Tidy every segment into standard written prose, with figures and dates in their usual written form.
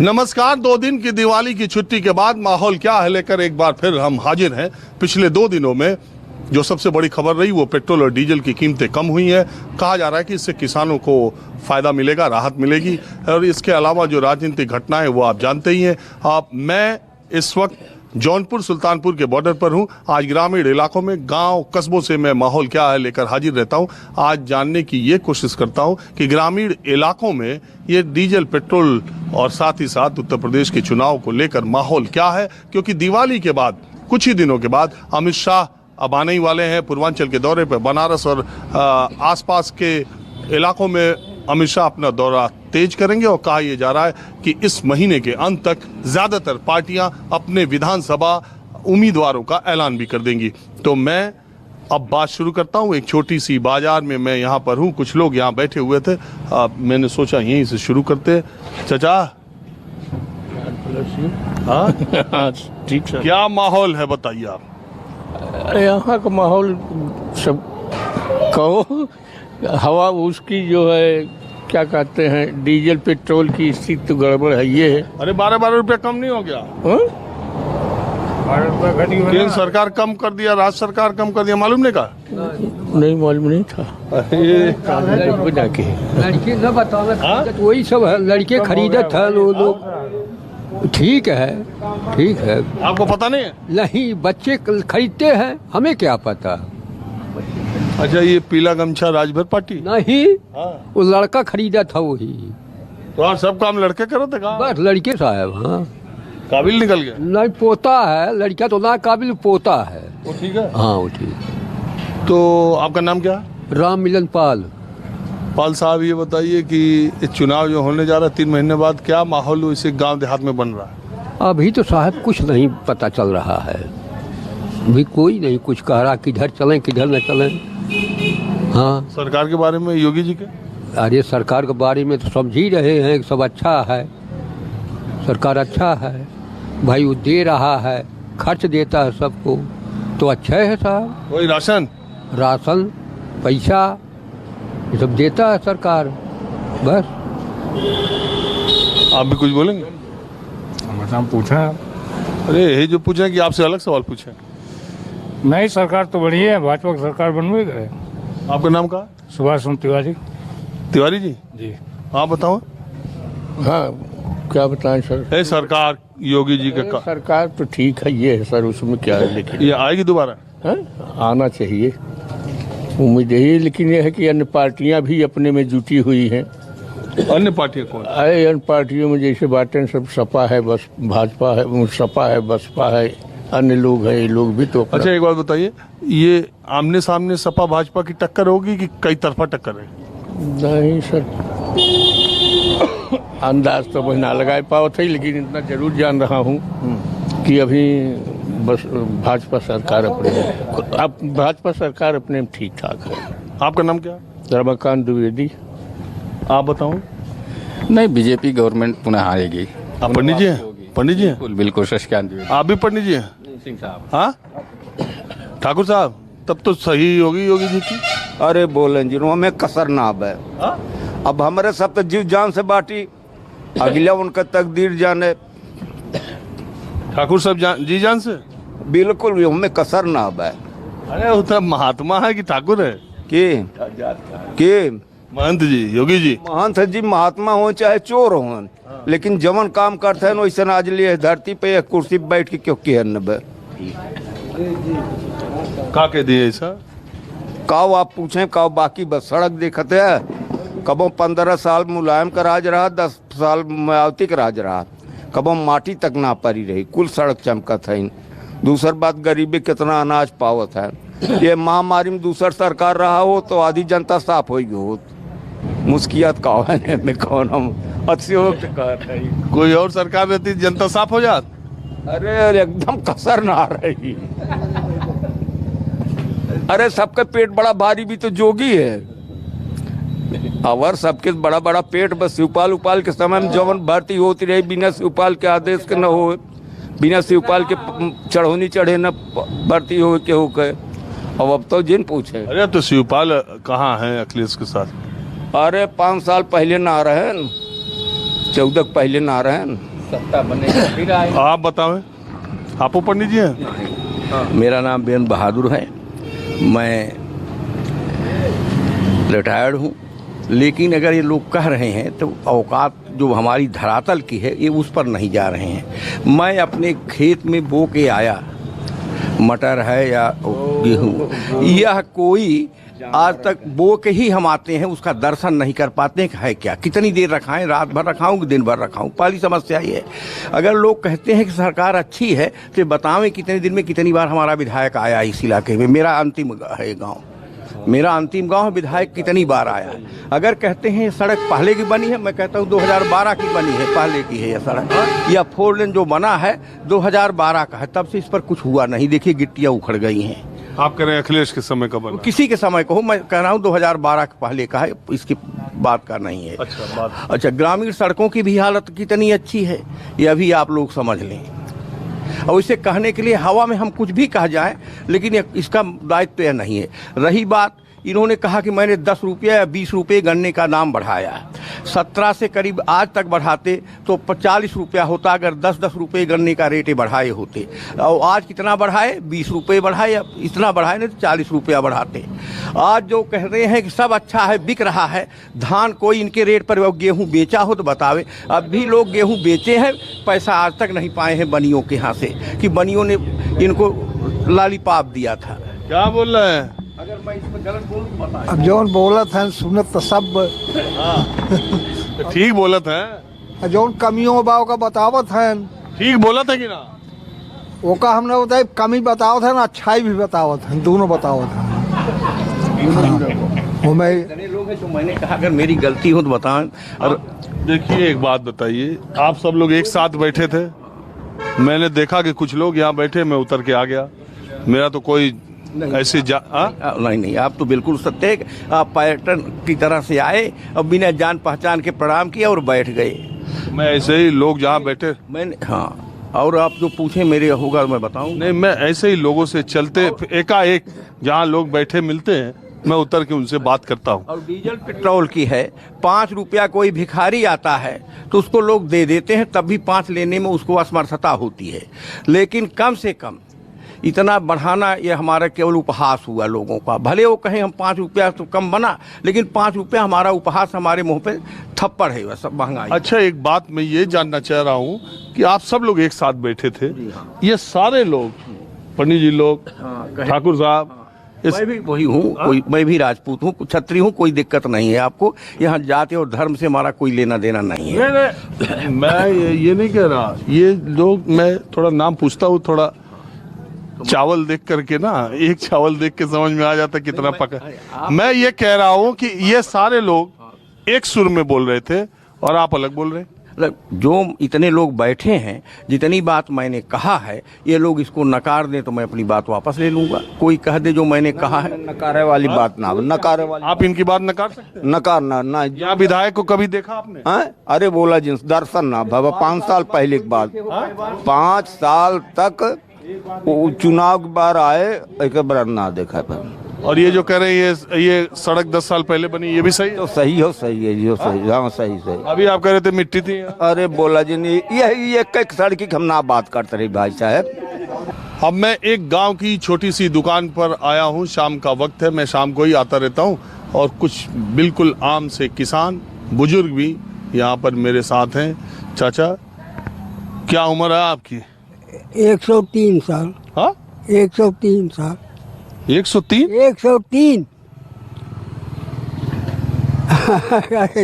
नमस्कार। 2 दिन की दिवाली की छुट्टी के बाद माहौल क्या है लेकर एक बार फिर हम हाजिर हैं। पिछले 2 दिनों में जो सबसे बड़ी खबर रही वो पेट्रोल और डीजल की कीमतें कम हुई हैं। कहा जा रहा है कि इससे किसानों को फायदा मिलेगा, राहत मिलेगी। और इसके अलावा जो राजनीतिक घटनाएं वो आप जानते ही हैं। मैं इस वक्त जौनपुर सुल्तानपुर के बॉर्डर पर हूं। आज ग्रामीण इलाकों में, गांव कस्बों से मैं माहौल क्या है लेकर हाजिर रहता हूं। आज जानने की ये कोशिश करता हूं कि ग्रामीण इलाकों में ये डीजल, पेट्रोल और साथ ही साथ उत्तर प्रदेश के चुनाव को लेकर माहौल क्या है। क्योंकि दिवाली के बाद, कुछ ही दिनों के बाद अमित शाह अब आने ही वाले हैं पूर्वांचल के दौरे पर। बनारस और आसपास के इलाकों में अमित शाह अपना दौरा तेज करेंगे और कहा यह जा रहा है कि इस महीने के अंत तक ज्यादातर पार्टियां अपने विधानसभा उम्मीदवारों का ऐलान भी कर देंगी। तो मैं अब बात शुरू करता हूं। एक छोटी सी बाजार में मैं यहां पर हूं, कुछ लोग यहां बैठे हुए थे। मैंने सोचा यहीं से शुरू करते। चाचा, ठीक है। क्या माहौल है बताइए आप। यहाँ का माहौल सब कहो, हवा उसकी जो है क्या कहते हैं, डीजल पेट्रोल की स्थिति तो गड़बड़ है। ये है, अरे 12-12 रुपया कम नहीं हो गया? केंद्र सरकार कम कर दिया, राज्य सरकार कम कर दिया, मालूम नहीं का? नहीं मालूम नहीं था। लड़के न बताना, वही सब है, लड़के खरीदत है लोग। ठीक है, ठीक है। आपको पता नहीं है? नहीं, बच्चे खरीदते हैं, हमें क्या पता। अच्छा, ये पीला गमछा राजभर पार्टी नहीं, वो लड़का खरीदा था वही। तो आप सब काम लड़के करो थे? बस लड़के साहब। हाँ, काबिल निकल गया? नहीं, पोता है, लड़का तो ना काबिल, पोता है वो। ठीक है। हाँ, वो ठीक। तो आपका नाम क्या? राम मिलन पाल। पाल साहब, ये बताइए कि चुनाव जो होने जा रहा है 3 महीने बाद, क्या माहौल इसे गांव देहात में बन रहा है? अभी तो साहब कुछ नहीं पता चल रहा है। अभी कोई नहीं कुछ कह रहा, किधर चलें किधर न चलें। हाँ, सरकार के बारे में, योगी जी के? अरे सरकार के बारे में तो समझ ही रहे हैं कि सब अच्छा है, सरकार अच्छा है भाई, वो दे रहा है, खर्च देता है सबको, तो अच्छा है साहब। वही राशन पैसा ये सब देता है सरकार। बस आप भी कुछ बोलेंगे? नाम पूछा? अरे ये जो पूछा कि आपसे अलग सवाल पूछे। नहीं, सरकार तो बढ़िया है, भाजपा की सरकार बनवे गए। आपका नाम क्या? सुभाष तिवारी। तिवारी जी जी। आप बताओ। हाँ, क्या बताएं सर। सरकार योगी जी का सरकार तो ठीक है, ये है सर, उसमें क्या है, लेकिन ये आएगी दोबारा? आना चाहिए, उम्मीद यही। लेकिन यह है कि अन्य पार्टियां भी अपने में जुटी हुई हैं। अन्य पार्टियां कौन? अरे अन्य पार्टियों में जैसे बातें सब, सपा है, बस भाजपा है, सपा है, बसपा है, अन्य लोग हैं, ये लोग भी तो। अच्छा, एक बात बताइए, ये आमने सामने सपा भाजपा की टक्कर होगी कि कई तरफा टक्कर है? नहीं सर, अंदाज तो ना लगाए पाओ थे, लेकिन इतना जरूर जान रहा हूँ कि अभी बस भाजपा सरकार अपने में ठीक ठाक है। आपका नाम क्या? रमाकांत द्विवेदी। आप बताओ। नहीं, बीजेपी गवर्नमेंट पुनः हारेगी। आप पंडित जी हैं? पंडित जी हैं? बिल्कुल शशिकांत द्विवेदी। आप भी पंडित जी हैं? सिंह साहब। हाँ, ठाकुर साहब, तब तो सही होगी योगी जी की। अरे बोलें जी, में कसर ना है। अब हमारे सब तो जीव जान से बाटी, अगला उनका तकदीर जाने। ठाकुर साहब जी जान से? बिल्कुल भी हमें कसर ना है। अरे वो तो महात्मा है कि ठाकुर है के महंत जी, योगी जी? महंत जी महात्मा हो चाहे चोर हो, लेकिन जमन काम करते हैं वैसे आज लिए धरती पे एक कुर्सी पे बैठ के क्यों कहन का कह दिए ऐसा? काव आप पूछें काव, बाकी बस सड़क देखते है। कबो 15 साल मुलायम का राज रहा, 10 साल मायावती का राज रहा, कबो माटी तक ना परी रही, कुल सड़क चमकत है। दूसर बात, गरीबी कितना अनाज पावत है। ये महामारी में दूसर सरकार रहा हो तो आधी जनता साफ होगी हो। मुस्कियात कावन में कौन हम अतिशयोक्त कर रही। कोई और सरकार रहती जनता साफ हो जात? अरे एकदम कसर ना रही। अरे सबका पेट बड़ा भारी भी तो जोगी है, और सबके बड़ा बड़ा पेट बस शिवपाल उपाल के समय में जवन भर्ती होती रही, बिना शिवपाल के आदेश के न हो, बिना शिवपाल के चढ़ौनी चढ़े न भर्ती हो के हो गए। अब तो जिन पूछे। अरे तो शिवपाल कहाँ हैं अखिलेश के साथ? अरे 5 साल पहले ना रहे न। 14 पहले ना रहे हैं। सत्ता बने फिर आए। आप बताओ, आप पंडित जी हैं? मेरा नाम बेन बहादुर है, मैं रिटायर्ड हूँ। लेकिन अगर ये लोग कह रहे हैं तो औकात जो हमारी धरातल की है ये उस पर नहीं जा रहे हैं। मैं अपने खेत में बो के आया, मटर है या गेहूँ, यह कोई आज तक बो के ही हम आते हैं, उसका दर्शन नहीं कर पाते हैं कि है क्या, कितनी देर रखाएं, रात भर रखाऊं कि दिन भर रखाऊं। पहली समस्या ये है। अगर लोग कहते हैं कि सरकार अच्छी है तो बतावें कितने दिन में कितनी बार हमारा विधायक आया इस इलाके में। मेरा अंतिम है गांव, मेरा अंतिम गांव है, विधायक कितनी बार आया। अगर कहते हैं सड़क पहले की बनी है, मैं कहता हूँ 2012 की बनी है, पहले की है यह सड़क। यह 4 लेन जो बना है 2012 का है, तब से इस पर कुछ हुआ नहीं। देखिए गिट्टियाँ उखड़ गई हैं। आप कह रहे हैं अखिलेश के समय का बना? किसी के समय को, मैं कह रहा हूँ 2012 के पहले का है, इसकी बात का नहीं है। अच्छा, ग्रामीण सड़कों की भी हालत कितनी अच्छी है ये अभी आप लोग समझ लें। और इसे कहने के लिए हवा में हम कुछ भी कह जाएं, लेकिन इसका दायित्व यह नहीं है। रही बात, इन्होंने कहा कि मैंने 10 रुपये या 20 रुपये गन्ने का दाम बढ़ाया। 17 से करीब आज तक बढ़ाते तो 40 रुपया होता, अगर 10-10 रुपये गन्ने का रेट बढ़ाए होते। और आज कितना बढ़ाए, 20 रुपये बढ़ाए, या इतना बढ़ाए नहीं तो 40 रुपया बढ़ाते। आज जो कह रहे हैं कि सब अच्छा है, बिक रहा है धान, कोई इनके रेट पर गेहूँ बेचा हो तो बतावे। अब भी लोग गेहूँ बेचे हैं, पैसा आज तक नहीं पाए हैं बनियों के यहाँ से, कि बनियों ने इनको लालीपाप दिया था। क्या बोल रहे हैं? अगर मैं इसमें गलत बोलूं तो बताएं। अब जौन बोलत हैं सुनत तो सब ठीक बोलत है, जौन कमियों बाव का बतावत हैं ठीक बोलत है कि ना? वो का हमने बताई, कमी बतावत है ना अच्छाई भी बतावत हैं, दोनों बतावत हैं। वो मैं इतने लोग हैं तो मैंने कहा अगर मेरी गलती हो तो बताएं। और देखिए एक बात बताइए, आप सब लोग एक साथ बैठे थे, मैंने देखा कि कुछ लोग यहाँ बैठे, मैं उतर के आ गया। मेरा तो कोई ऐसे नहीं, आप तो बिल्कुल सत्य है। आप पर्यटन की तरह से आए और बिना जान पहचान के प्रणाम किया और बैठ गए। मैं ऐसे ही लोग जहाँ बैठे, मैंने हाँ, और आप जो पूछे मेरे होगा मैं बताऊं। नहीं, मैं ऐसे ही लोगों से चलते एकाएक जहाँ लोग बैठे मिलते हैं, मैं उतर के उनसे बात करता हूँ। और डीजल पेट्रोल की है 5 रुपया, कोई भिखारी आता है तो उसको लोग दे देते हैं, तब भी 5 लेने में उसको असमर्थता होती है। लेकिन कम से कम इतना बढ़ाना ये हमारा केवल उपहास हुआ लोगों का। भले वो कहें हम 5 रुपया तो कम बना, लेकिन 5 रुपया हमारा उपहास, हमारे मुंह पे थप्पड़ है वह सब महंगाई। अच्छा, एक बात मैं ये जानना चाह रहा हूँ कि आप सब लोग एक साथ बैठे थे, ये सारे लोग, पंडित जी लोग, ठाकुर साहब, मैं भी वही हूँ, मैं भी राजपूत हूँ, क्षत्रिय हूँ, कोई दिक्कत नहीं है आपको। यहाँ जाति और धर्म से हमारा कोई लेना देना नहीं है। नहीं, मैं ये नहीं कह रहा। ये लोग, मैं थोड़ा नाम पूछता हूँ, थोड़ा चावल देख करके ना, एक चावल देख के समझ में आ जाता कितना पका। मैं ये कह रहा हूँ कि ये सारे लोग एक सुर में बोल रहे थे और आप अलग बोल रहे। जो इतने लोग बैठे हैं, जितनी बात मैंने कहा है, ये लोग इसको नकार दें तो मैं अपनी बात वापस ले लूंगा। कोई कह दे जो मैंने कहा है, नकारे वाली बात ना, नकारे वाली आप इनकी बात नकार सकते हैं? नकार ना यहाँ विधायक को कभी देखा आपने? अरे बोला जिस दर्शन ना बाबा, 5 साल पहले की बात, 5 साल तक वो चुनाव के बार आए, एक बार ना देखा पर। और ये जो कह रहे हैं ये सड़क 10 साल पहले बनी, ये भी सही है? तो सही है जी, सही, हाँ सही। अभी आप कह रहे थे मिट्टी थी। अरे बोला जी नहीं, ये एक सड़क की हम ना बात करते रहे भाई साहब। अब मैं एक गांव की छोटी सी दुकान पर आया हूं, शाम का वक्त है, मैं शाम को ही आता रहता हूं, और कुछ बिल्कुल आम से किसान, बुजुर्ग भी यहाँ पर मेरे साथ हैं। चाचा, क्या उम्र है आपकी? 103 साल। हाँ, 103 साल। 103? 103।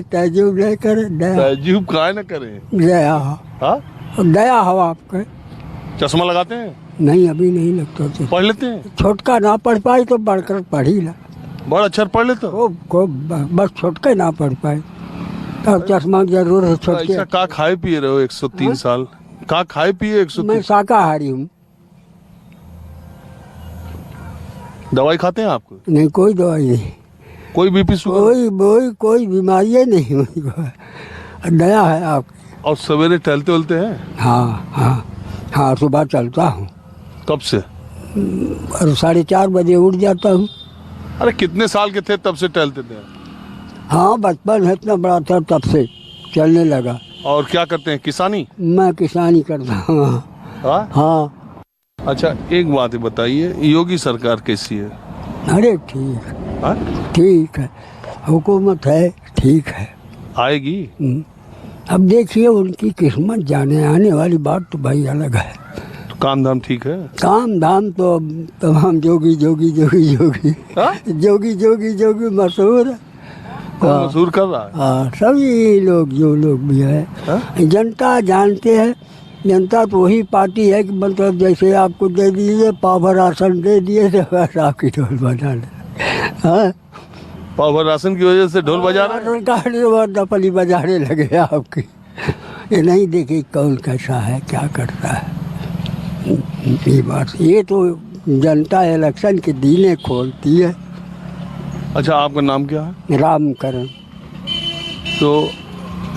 तजुब नहीं करे, तजुब काहे न करें? दया, हाँ, दया हो आपके। चश्मा लगाते हैं? नहीं, अभी नहीं लगता तो। पढ़ लेते हैं? छोटका ना पढ़ पाई तो बढ़कर पढ़ी ला। बड़ा अक्षर पढ़ लेते हो? बस छोटके ना पढ़ पाए तब चश्मा जरूर है। छोटके ऐसा का खाए पिए रहे हो 103 साल? का खाए पिए 103? मैं शाकाहारी हूँ। दवाई खाते हैं आपको? नहीं, कोई दवाई नहीं, कोई बीपी शुगर? कोई बीमारी नहीं मुझको। दया है आप। और सवेरे टहलते उलते हैं? हाँ, सुबह चलता हूँ। कब से? और 4:30 बजे उठ जाता हूँ। अरे कितने साल के थे तब से टहलते थे? हाँ, बचपन है, इतना बड़ा था तब से चलने लगा। और क्या करते हैं, किसानी? मैं किसानी करता हूँ। हाँ? हाँ। अच्छा एक बात बताइए, योगी सरकार कैसी है? अरे ठीक, हाँ? ठीक है, हुकूमत है, ठीक है। आएगी? अब देखिए उनकी किस्मत, जाने आने वाली बात तो भाई अलग है। तो काम धाम ठीक है? काम धाम तो अब तमाम जोगी जोगी जोगी जोगी हाँ? जोगी जोगी जोगी मशहूर है। कौन मशहूर कर रहा है? हाँ, सभी लोग जो लोग भी है। हाँ? जनता जानते हैं, जनता तो वही पार्टी है कि मतलब जैसे आपको दे दीजिए पावर राशन दे दिए तो बस आपकी ढोल बजा ले। हाँ, पावर राशन की वजह से ढोल बजा रहे हैं? राशन दफली बजाने लगे आपकी। ये नहीं देखे कौन कैसा है, क्या करता है। ये बात, ये तो जनता इलेक्शन के दीने खोलती है। अच्छा आपका नाम क्या है? रामकरण। तो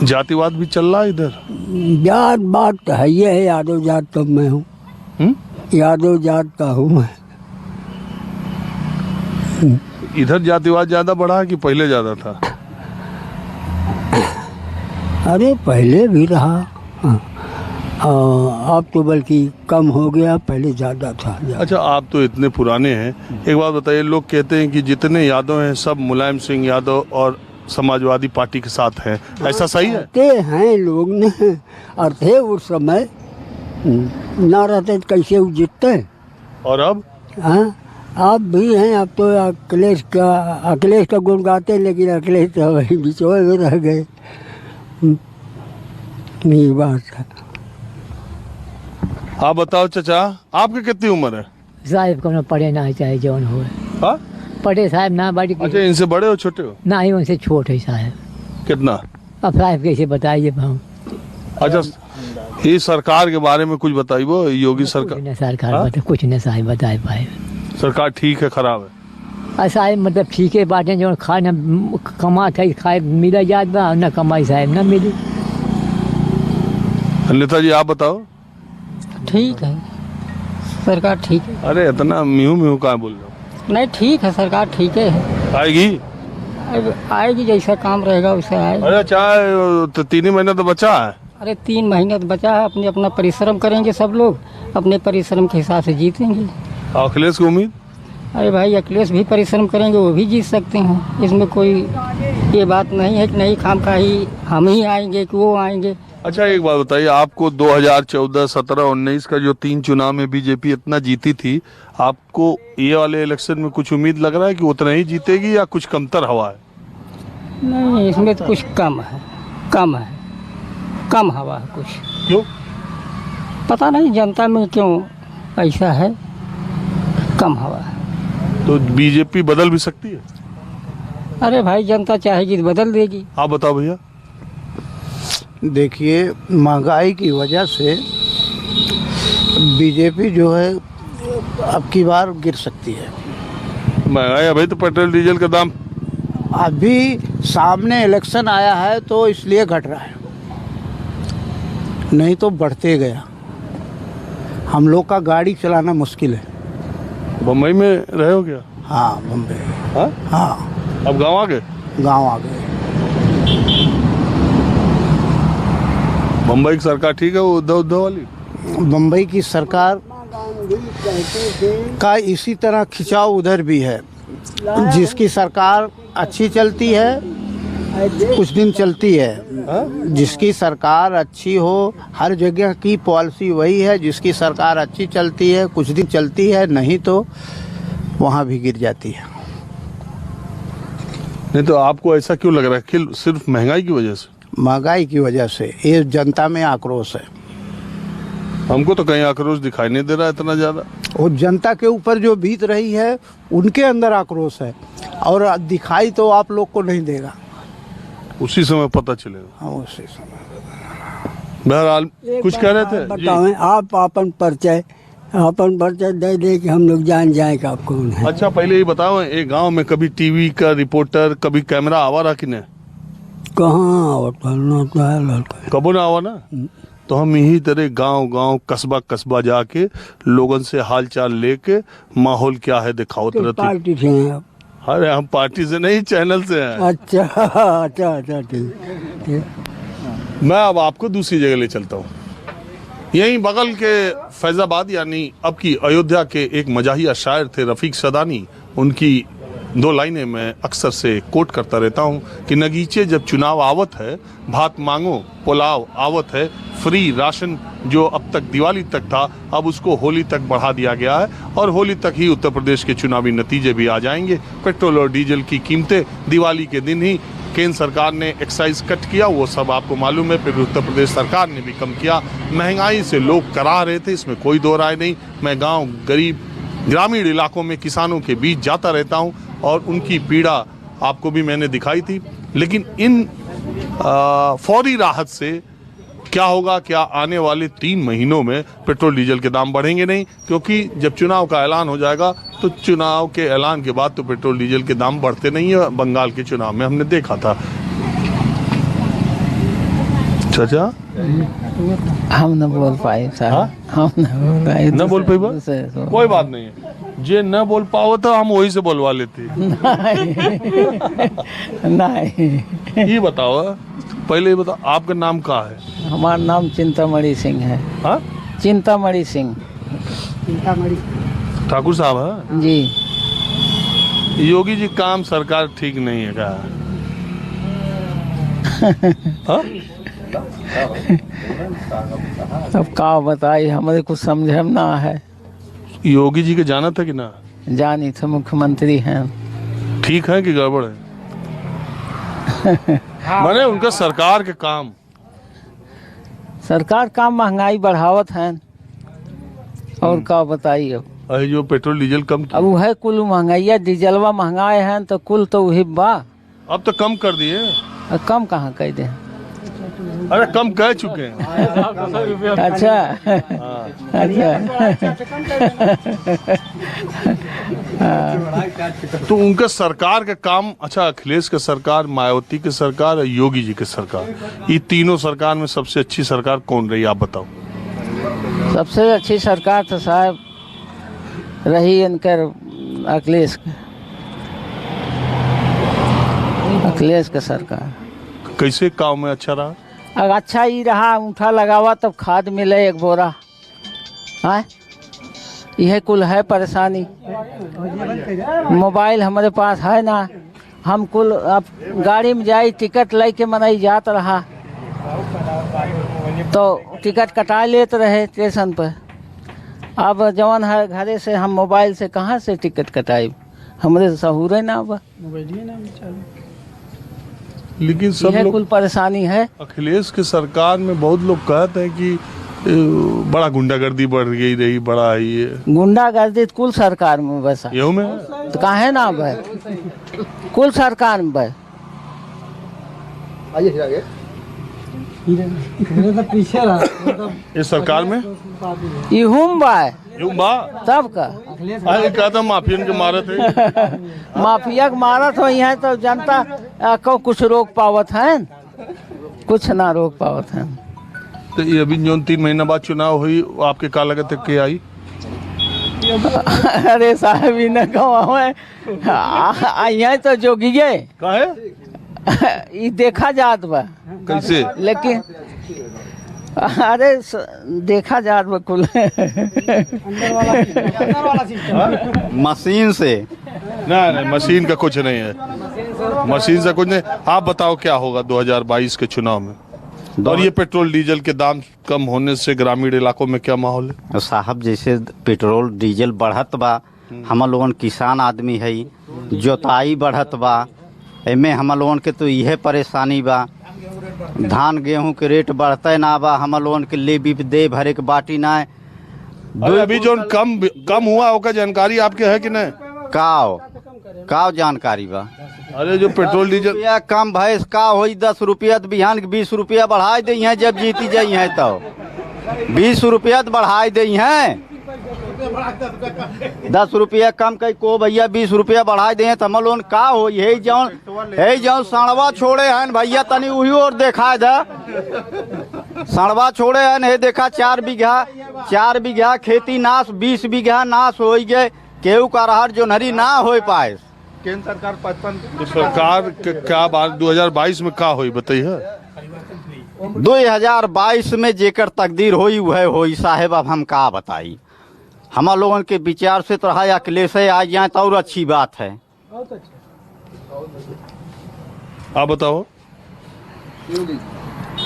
जातिवाद भी चल रहा है इधर? जात बात तो है, ये है, यादव जात तो मैं हूँ। यादव जात का हूँ मैं। इधर जातिवाद ज्यादा बढ़ा है कि पहले ज्यादा था? अरे पहले भी रहा, अब तो बल्कि कम हो गया, पहले ज़्यादा था। अच्छा आप तो इतने पुराने हैं, एक बात बताइए, लोग कहते हैं कि जितने यादव हैं सब मुलायम सिंह यादव और समाजवादी पार्टी के साथ हैं, ऐसा सही है? ते हैं लोग ने, और थे उस समय, ना रहते तो कैसे वो जीतते। और अब? हाँ, आप भी हैं। अब तो अखिलेश का गुण गाते, लेकिन अखिलेश तो वही बिचौए में रह गए। यही बात है। आप बताओ चाचा, आपकी कितनी उम्र है? साहब को पढ़े ना चाहे जौन हो, हाँ? पढ़े साहब ना बड़ी। अच्छा इनसे बड़े हो छोटे हो? ना ही उनसे छोट है साहब। कितना? अब साहब कैसे बताइए हम। अच्छा ये सरकार के बारे में कुछ बताइए, योगी सरकार। सरकार हाँ? कुछ न साहब बताए पाए। सरकार ठीक है खराब है? साहब मतलब ठीक है बातें, जो खाए न कमा था खाए मिला जात बा, न कमाई साहब न मिली। नेताजी आप बताओ। ठीक है, सरकार ठीक है। अरे इतना म्यू म्यू कहाँ बोल रहे हो? नहीं ठीक है, सरकार ठीक है। आएगी? आएगी, जैसा काम रहेगा वैसा आएगी। अरे चाहे तो 3 ही महीना तो बचा है। अरे 3 महीने तो बचा है, अपना परिश्रम करेंगे सब लोग, अपने परिश्रम के हिसाब से जीतेंगे। अखिलेश को उम्मीद? अरे भाई अखिलेश भी परिश्रम करेंगे, वो भी जीत सकते हैं, इसमें कोई ये बात नहीं है कि नहीं खामखा ही हम ही आएंगे कि वो आएंगे। अच्छा एक बात बताइए, आपको 2014, 17, 19 का जो 3 चुनाव में बीजेपी इतना जीती थी, आपको ये वाले इलेक्शन में कुछ उम्मीद लग रहा है कि उतना ही जीतेगी या कुछ कमतर हवा है? नहीं, इसमें तो कुछ कम है, कम हवा है कुछ। क्यों? पता नहीं जनता में क्यों ऐसा है, कम हवा है। तो बीजेपी बदल भी सकती है? अरे भाई जनता चाहेगी तो बदल देगी। आप बताओ भैया। देखिए महंगाई की वजह से बीजेपी जो है अब की बार गिर सकती है। महंगाई अभी तो पेट्रोल डीजल का दाम अभी सामने इलेक्शन आया है तो इसलिए घट रहा है, नहीं तो बढ़ते गया। हम लोग का गाड़ी चलाना मुश्किल है। बम्बई में रहे हो क्या? हाँ बम्बई। हाँ? हाँ अब गाँव आ गए? गांव आ गए। मुंबई की सरकार ठीक है, वो उद्धव वाली? बम्बई की सरकार का इसी तरह खिंचाव उधर भी है। जिसकी सरकार अच्छी चलती है कुछ दिन चलती है, जिसकी सरकार अच्छी हो, हर जगह की पॉलिसी वही है, जिसकी सरकार अच्छी चलती है कुछ दिन चलती है, नहीं तो वहाँ भी गिर जाती है। नहीं तो आपको ऐसा क्यों लग रहा है कि सिर्फ महंगाई की वजह से? महंगाई की वजह से ये जनता में आक्रोश है। हमको तो कहीं आक्रोश दिखाई नहीं दे रहा है इतना ज्यादा। वो जनता के ऊपर जो बीत रही है उनके अंदर आक्रोश है, और दिखाई तो आप लोग को नहीं देगा, उसी समय पता चलेगा। हाँ उसी समय। बहरहाल कुछ कह रहे थे? बताएं आप अपन परिचय दे दे कि हम लोग जान जाए कि आप कौन है। अच्छा पहले ये बताओ, एक गांव में कभी टीवी का रिपोर्टर, कभी कैमरा आवा रहा कि नहीं? कहाँ कबो ना आवा ना। तो हम यही तरह गांव कस्बा जाके लोगों से हालचाल लेके माहौल क्या है दिखाओ तरह। पार्टी से हैं आप? अरे हम पार्टी से नहीं, चैनल से हैं। अच्छा ठीक। मैं अब आपको दूसरी जगह ले चलता हूँ। यहीं बगल के फैजाबाद यानी अब की अयोध्या के एक मजाहिया शायर थे रफ़ीक सदानी। उनकी 2 लाइनें मैं अक्सर से कोट करता रहता हूँ कि नगीचे जब चुनाव आवत है, भात मांगो पुलाव आवत है, फ्री राशन जो अब तक दिवाली तक था अब उसको होली तक बढ़ा दिया गया है और होली तक ही उत्तर प्रदेश के चुनावी नतीजे भी आ जाएंगे। पेट्रोल और डीजल की कीमतें दिवाली के दिन ही केंद्र सरकार ने एक्साइज कट किया, वो सब आपको मालूम है। फिर उत्तर प्रदेश सरकार ने भी कम किया। महंगाई से लोग करा रहे थे, इसमें कोई दो राय नहीं। मैं गाँव गरीब ग्रामीण इलाकों में किसानों के बीच जाता रहता हूँ और उनकी पीड़ा आपको भी मैंने दिखाई थी। लेकिन इन फौरी राहत से क्या होगा, क्या आने वाले 3 महीनों में पेट्रोल डीजल के दाम बढ़ेंगे नहीं? क्योंकि जब चुनाव का ऐलान हो जाएगा तो चुनाव के ऐलान के बाद तो पेट्रोल डीजल के दाम बढ़ते नहीं है। बंगाल के चुनाव में हमने देखा था। चाचा हम न बोल पाए साहब, हम न बोल पाए। न बोल पाई बा? कोई बात नहीं है, जे न बोल पाओ तो हम वही से बोलवा लेते। नहीं ये बताओ, पहले ये बताओ आपका नाम क्या है? हमारा नाम चिंतामणि सिंह है। हाँ, चिंतामणि सिंह ठाकुर साहब है जी। योगी जी काम सरकार ठीक नहीं है क्या? हाँ? अब का बताई, हमारे कुछ समझे ना है। योगी जी के जाना था कि ना? जानी थे, मुख्यमंत्री हैं। ठीक है कि गड़बड़ है? माने उनका सरकार के काम, सरकार काम महंगाई बढ़ावत है और का बताइए। अरे जो पेट्रोल डीजल कम अब वो है कुल महंगाइया, डीजलवा महंगाए हैं तो कुल तो वही बा। अब तो कम कर दिए। कम कहाँ कह दे? अरे कम कह चुके हैं। अच्छा अच्छा। तो उनका सरकार का काम, अच्छा अखिलेश का सरकार, मायावती की सरकार और योगी जी की सरकार, ये तीनों सरकार में सबसे अच्छी सरकार कौन रही आप बताओ? सबसे अच्छी सरकार तो साहब रही इनकर अखिलेश का सरकार। कैसे काम में अच्छा रहा? अगर अच्छा ही रहा, अंगूठा लगावा तब खाद मिले 1 बोरा। हाँ, यह कुल है परेशानी। मोबाइल हमारे पास है ना, हम कुल अब गाड़ी में जाई टिकट लेके मनाई जात रहा तो टिकट कटा लेते रहे स्टेशन पर। अब जवान है घरे से हम मोबाइल से कहाँ से टिकट कटाई, हमारे सहूरे ना अब। लेकिन सब लोग, कुल परेशानी है। अखिलेश की सरकार में बहुत लोग कहते हैं कि बड़ा गुंडागर्दी बढ़ गई रही, बड़ा ये गुंडागर्दी कुल सरकार में बस यू में तो काहे ना भाई, कुल सरकार में भाई। इस सरकार में इहुम भाई बा तब का कहता माफियन के मारत है। माफिया के मारत हो यहाँ तो जनता को कुछ रोक पावत है, कुछ ना रोक पावत है। तो ये अभी जो 3 महीना बाद चुनाव हुई, आपके का लगत है के आई? अरे साहब ही न कहो यहाँ तो जोगिए काहे ये देखा जात बा कैसे, लेकिन अरे देखा जात बा कुल मशीन से नहीं, मशीन का कुछ नहीं है, मशीन से कुछ नहीं। आप बताओ क्या होगा 2022 के चुनाव में, और ये पेट्रोल डीजल के दाम कम होने से ग्रामीण इलाकों में क्या माहौल है? साहब जैसे पेट्रोल डीजल बढ़त बा, हम लोगन किसान आदमी है, जोताई बढ़त बा, एमे हम लोगन के तो यह परेशानी बा। धान गेहूं के रेट बढ़ते ना बा, हम लोगन के ले भी दे भरे के बाटी ना। अभी जो कम हुआ होगा जानकारी आपके है कि नहीं? काव जानकारी बा। अरे जो पेट्रोल डीजल कम भैंस का होई 10 रुपया, बिहान के 20 रुपया बढ़ा दे हैं, जब जीती जाई हैं तो 20 रुपया बढ़ा दे हैं। 10 रुपया कम कई को भैया 20 रुपया बढ़ा दे तो हम लोग का हो? यही जौन सड़वा छोड़े हैं भैया, तनी वही और देखा दे। सड़वा छोड़े हैं, हे देखा 4 बीघा खेती नाश, 20 बीघा नाश हो गए, केहू का रहर जो नरी ना हो पाए। केंद्र सरकार 55 तो सरकार क्या बात 2022 में क्या हुई बताइए? 2022 में जेकर तकदीर होई वह होई साहेब, अब हम का बताई। हम लोगन के विचार से तो रहा अखिलेश आ जाए तो और अच्छी बात है। आप बताओ।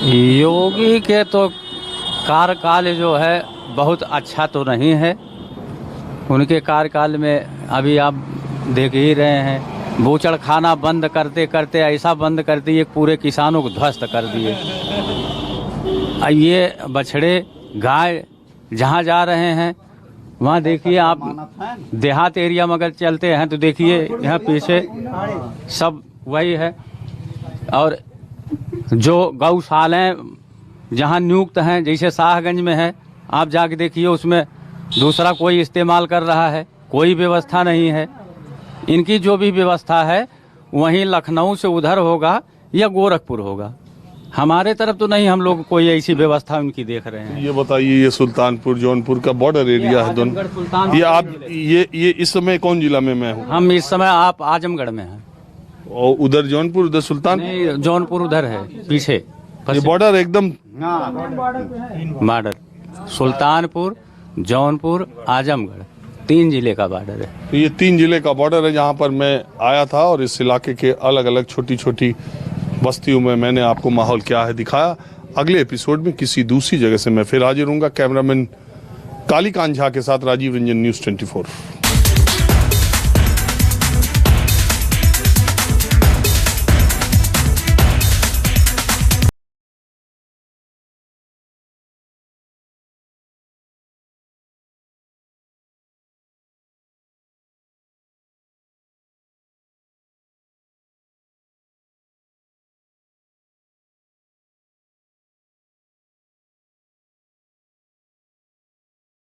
योगी के तो कार्यकाल जो है बहुत अच्छा तो नहीं है। उनके कार्यकाल में अभी आप देख ही रहे हैं, बूचड़ खाना बंद करते करते ऐसा बंद कर दिए पूरे किसानों को ध्वस्त कर दिए। ये बछड़े गाय जहाँ जा रहे हैं वहाँ देखिए आप, देहात एरिया में अगर चलते हैं तो देखिए यहाँ पीछे सब वही है। और जो गौशालाएँ जहाँ नियुक्त हैं, जैसे शाहगंज में है, आप जाके देखिए उसमें दूसरा कोई इस्तेमाल कर रहा है, कोई व्यवस्था नहीं है। इनकी जो भी व्यवस्था है वहीं लखनऊ से उधर होगा या गोरखपुर होगा, हमारे तरफ तो नहीं। हम लोग कोई ऐसी व्यवस्था उनकी देख रहे हैं। ये बताइए, ये सुल्तानपुर जौनपुर का बॉर्डर एरिया है दोनों। ये आप ये इस समय कौन जिला में मैं हूँ? हम इस समय आप आजमगढ़ में हैं। और उधर जौनपुर, उधर सुल्तान? नहीं, जौनपुर उधर है पीछे। ये बॉर्डर एकदम बॉर्डर सुल्तानपुर, जौनपुर, आजमगढ़ 3 जिले का बॉर्डर है। तो ये 3 जिले का बॉर्डर है जहाँ पर मैं आया था, और इस इलाके के अलग अलग छोटी छोटी बस्तियों में मैंने आपको माहौल क्या है दिखाया। अगले एपिसोड में किसी दूसरी जगह से मैं फिर हाजिर हूँगा। कैमरामैन कालीकांत झा के साथ राजीव रंजन, न्यूज़ 24।